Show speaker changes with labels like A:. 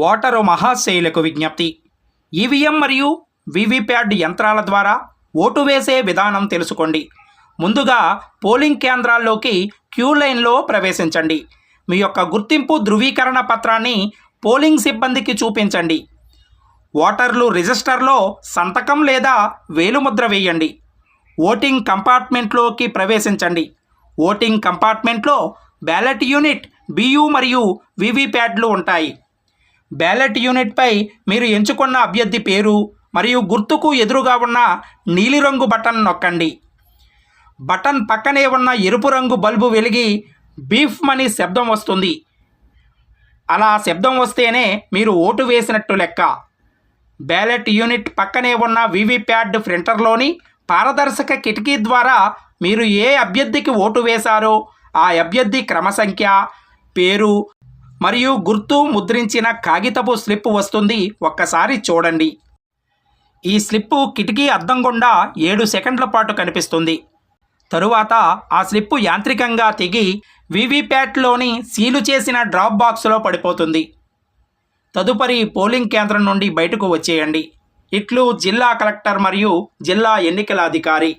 A: Voter మహాశైలకు విజ్ఞప్తి. EVM మరియు VVPAT యంత్రాల ద్వారా ఓటు వేసే విధానం తెలుసుకోండి. ముందుగా పోలింగ్ కేంద్రాల్లోకి క్యూ లైన్లో ప్రవేశించండి. మీ యొక్క గుర్తింపు ధృవీకరణ పత్రాన్ని పోలింగ్ సిబ్బందికి చూపించండి. ఓటర్లు రిజిస్టర్లో సంతకం లేదా వేలుముద్ర వేయండి. ఓటింగ్ కంపార్ట్మెంట్లోకి ప్రవేశించండి. ఓటింగ్ కంపార్ట్మెంట్లో బ్యాలెట్ యూనిట్, బియు మరియు వీవీప్యాట్లు ఉంటాయి. బ్యాలెట్ యూనిట్పై మీరు ఎంచుకున్న అభ్యర్థి పేరు మరియు గుర్తుకు ఎదురుగా ఉన్న నీలిరంగు బటన్ నొక్కండి. బటన్ పక్కనే ఉన్న ఎరుపు రంగు బల్బు వెలిగి బీఫ్ మనీ శబ్దం వస్తుంది. అలా శబ్దం వస్తేనే మీరు ఓటు వేసినట్టు లెక్క. బ్యాలెట్ యూనిట్ పక్కనే ఉన్న వీవీప్యాట్ ప్రింటర్లోని పారదర్శక కిటికీ ద్వారా మీరు ఏ అభ్యర్థికి ఓటు వేశారో ఆ అభ్యర్థి క్రమ సంఖ్య, పేరు మరియు గుర్తు ముద్రించిన కాగితపు స్లిప్ వస్తుంది. ఒక్కసారి చూడండి. ఈ స్లిప్పు కిటికీ అద్దం గుండా 7 సెకండ్ల పాటు కనిపిస్తుంది. తరువాత ఆ స్లిప్పు యాంత్రికంగా తెగి వీవీప్యాట్లోని సీలు చేసిన డ్రాప్ బాక్స్లో పడిపోతుంది. తదుపరి పోలింగ్ కేంద్రం నుండి బయటకు వచ్చేయండి. ఇట్లు జిల్లా కలెక్టర్ మరియు జిల్లా ఎన్నికల అధికారి.